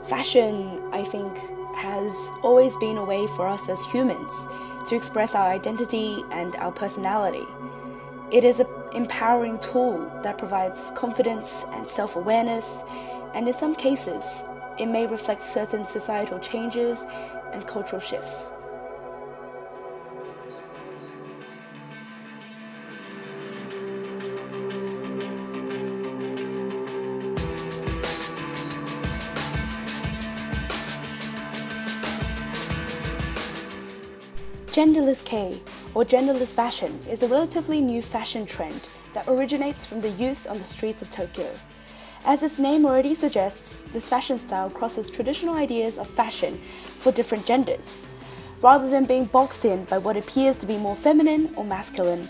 Fashion, I think, has always been a way for us as humans to express our identity and our personality. It is an empowering tool that provides confidence and self-awareness, and in some cases, it may reflect certain societal changes and cultural shifts. Genderless K, or genderless fashion, is a relatively new fashion trend that originates from the youth on the streets of Tokyo. As its name already suggests, this fashion style crosses traditional ideas of fashion for different genders, rather than being boxed in by what appears to be more feminine or masculine.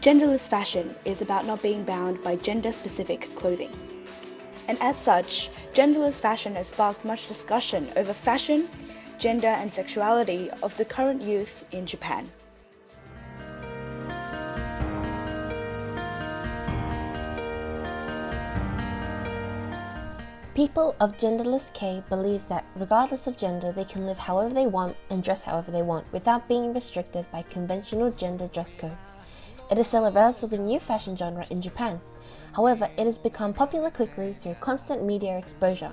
Genderless fashion is about not being bound by gender-specific clothing. And as such, genderless fashion has sparked much discussion over fashion, gender and sexuality of the current youth in Japan. People of Genderless K believe that regardless of gender, they can live however they want and dress however they want without being restricted by conventional gender dress codes. It is still a relatively new fashion genre in Japan. However, it has become popular quickly through constant media exposure.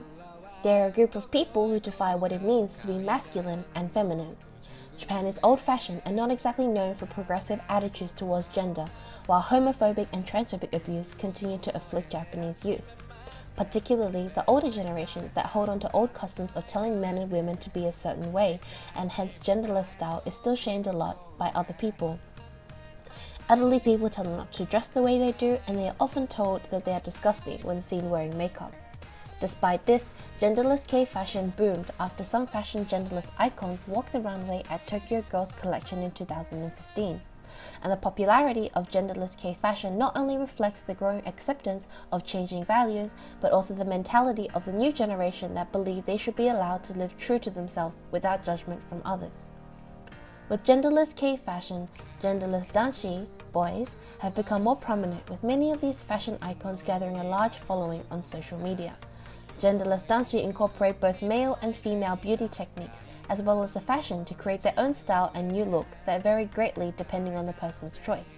They are a group of people who defy what it means to be masculine and feminine. Japan is old-fashioned and not exactly known for progressive attitudes towards gender, while homophobic and transphobic abuse continue to afflict Japanese youth. Particularly the older generations that hold on to old customs of telling men and women to be a certain way, and hence genderless style is still shamed a lot by other people. Elderly people tell them not to dress the way they do, and they are often told that they are disgusting when seen wearing makeup. Despite this, genderless K fashion boomed after some fashion genderless icons walked the runway at Tokyo Girls Collection in 2015. And the popularity of genderless K fashion not only reflects the growing acceptance of changing values, but also the mentality of the new generation that believe they should be allowed to live true to themselves without judgment from others. With genderless K fashion, genderless danshi, boys, have become more prominent, with many of these fashion icons gathering a large following on social media. Genderless danshi incorporate both male and female beauty techniques, as well as a fashion to create their own style and new look that vary greatly depending on the person's choice.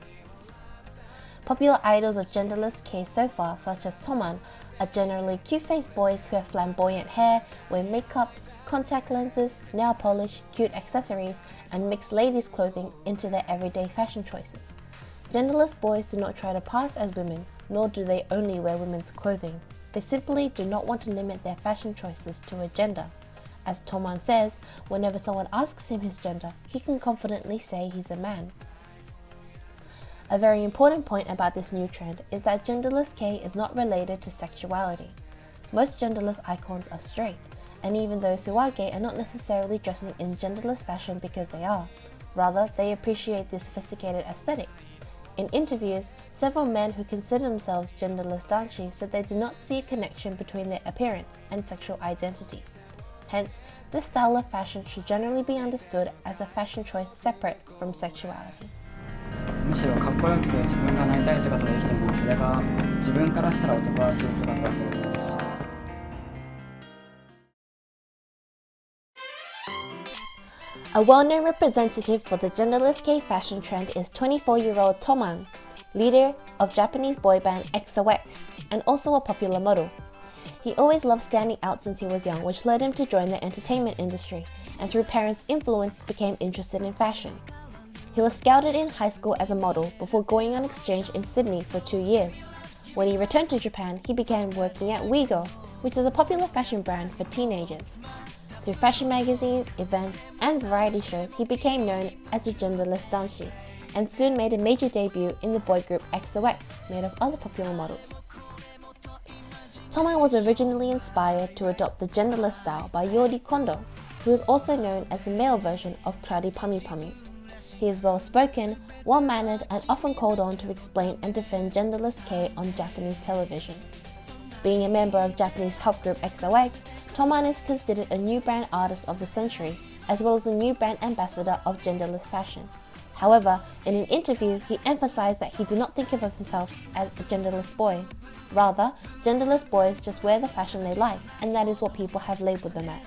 Popular idols of genderless K so far, such as Toman, are generally cute-faced boys who have flamboyant hair, wear makeup, contact lenses, nail polish, cute accessories, and mix ladies' clothing into their everyday fashion choices. Genderless boys do not try to pass as women, nor do they only wear women's clothing. They simply do not want to limit their fashion choices to a gender. As Toman says, whenever someone asks him his gender, he can confidently say he's a man. A very important point about this new trend is that genderless K is not related to sexuality. Most genderless icons are straight, and even those who are gay are not necessarily dressing in genderless fashion because they are. Rather, they appreciate the sophisticated aesthetic. In interviews, several men who consider themselves genderless danshi said they do not see a connection between their appearance and sexual identities. Hence, this style of fashion should generally be understood as a fashion choice separate from sexuality. むしろかっこよく自分がなりたい姿で生きてもそれが自分からしたら男らしい姿だと思うし。A well-known representative for the genderless K fashion trend is 24-year-old Toman, leader of Japanese boy band XOX, and also a popular model. He always loved standing out since he was young, which led him to join the entertainment industry, and through parents' influence became interested in fashion. He was scouted in high school as a model before going on exchange in Sydney for 2 years. When he returned to Japan, he began working at Wigo, which is a popular fashion brand for teenagers. Through fashion magazines, events, and variety shows, he became known as a genderless danshi, and soon made a major debut in the boy group XOX, made of other popular models. Toman was originally inspired to adopt the genderless style by Yori Kondo, who is also known as the male version of Krari Pami Pami. He is well-spoken, well-mannered, and often called on to explain and defend genderless K on Japanese television. Being a member of Japanese pop group XOX, Toman is considered a new brand artist of the century, as well as a new brand ambassador of genderless fashion. However, in an interview, he emphasized that he did not think of himself as a genderless boy. Rather, genderless boys just wear the fashion they like, and that is what people have labeled them as.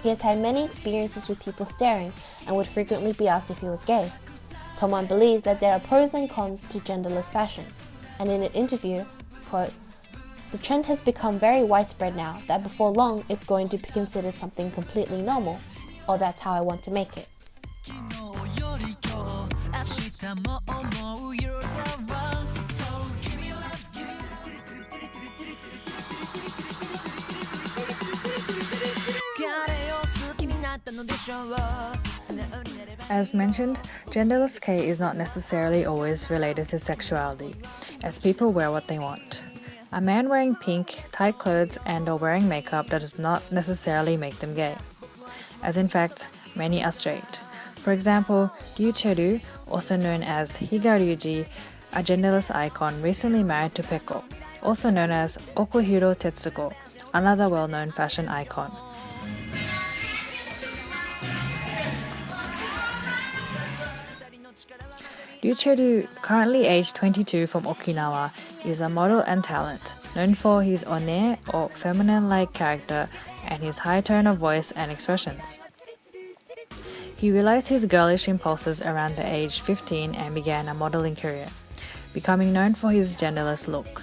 He has had many experiences with people staring and would frequently be asked if he was gay. Toman believes that there are pros and cons to genderless fashions, and in an interview, quote, "The trend has become very widespread now that before long it's going to be considered something completely normal, or that's how I want to make it." As mentioned, genderless K is not necessarily always related to sexuality, as people wear what they want. A man wearing pink, tight clothes and/or wearing makeup does not necessarily make them gay, as in fact, many are straight. For example, Ryu Cheru, also known as Higaryuji, a genderless icon recently married to Peko, also known as Okuhiro Tetsuko, another well-known fashion icon. Ryu Cheru, currently aged 22 from Okinawa, is a model and talent, known for his one or feminine-like character and his high tone of voice and expressions. He realized his girlish impulses around the age 15 and began a modeling career, becoming known for his genderless look.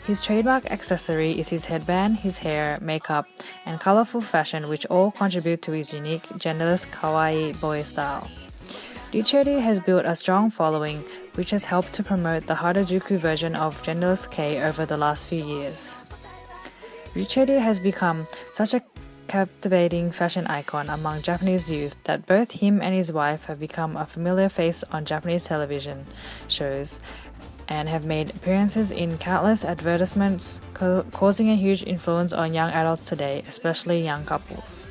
His trademark accessory is his headband, his hair, makeup, and colorful fashion, which all contribute to his unique genderless kawaii boy style. Ryu Cheru has built a strong following, which has helped to promote the Harajuku version of genderless K over the last few years. Ryu Cheru has become such a captivating fashion icon among Japanese youth that both him and his wife have become a familiar face on Japanese television shows and have made appearances in countless advertisements, causing a huge influence on young adults today, especially young couples.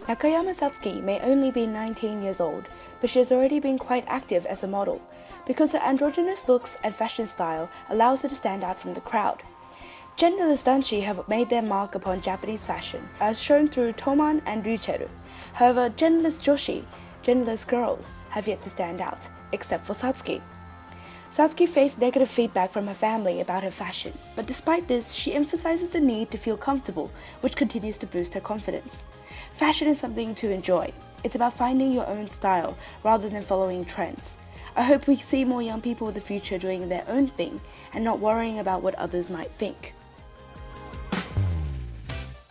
Nakayama Satsuki may only be 19 years old, but she has already been quite active as a model, because her androgynous looks and fashion style allows her to stand out from the crowd. Genderless danshi have made their mark upon Japanese fashion, as shown through Toman and Ryu Cheru. However, genderless joshi, genderless girls, have yet to stand out, except for Satsuki. Satsuki faced negative feedback from her family about her fashion, but despite this, she emphasizes the need to feel comfortable, which continues to boost her confidence. Fashion is something to enjoy. It's about finding your own style rather than following trends. I hope we see more young people in the future doing their own thing and not worrying about what others might think.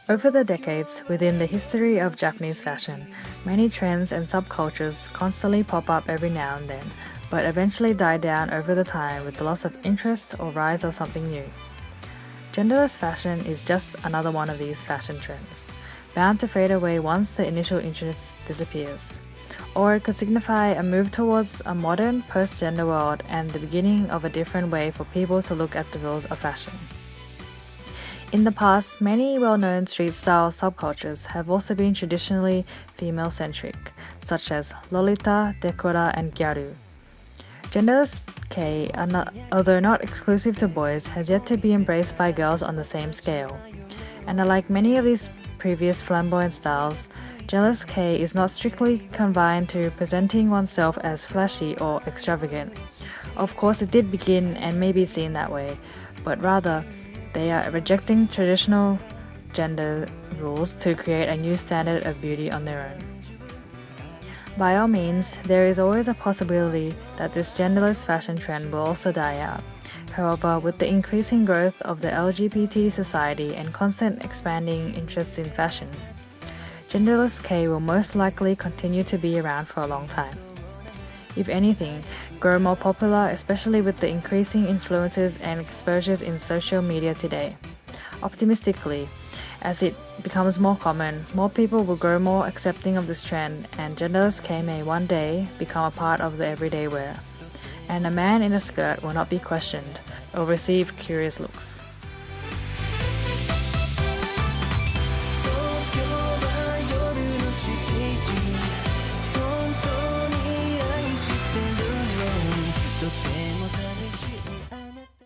Over the decades, within the history of Japanese fashion, many trends and subcultures constantly pop up every now and then, but eventually die down over the time with the loss of interest or rise of something new. Genderless fashion is just another one of these fashion trends, bound to fade away once the initial interest disappears. Or it could signify a move towards a modern, post-gender world and the beginning of a different way for people to look at the rules of fashion. In the past, many well-known street-style subcultures have also been traditionally female-centric, such as Lolita, Decora, and Gyaru. Genderless K, although not exclusive to boys, has yet to be embraced by girls on the same scale. And unlike many of these previous flamboyant styles, genderless K is not strictly confined to presenting oneself as flashy or extravagant. Of course, it did begin and may be seen that way, but rather, they are rejecting traditional gender rules to create a new standard of beauty on their own. By all means, there is always a possibility that this genderless fashion trend will also die out. However, with the increasing growth of the LGBT society and constant expanding interests in fashion, genderless K will most likely continue to be around for a long time. If anything, grow more popular, especially with the increasing influences and exposures in social media today. Optimistically, as it becomes more common, more people will grow more accepting of this trend, and genderless K may one day become a part of the everyday wear. And a man in a skirt will not be questioned or receive curious looks.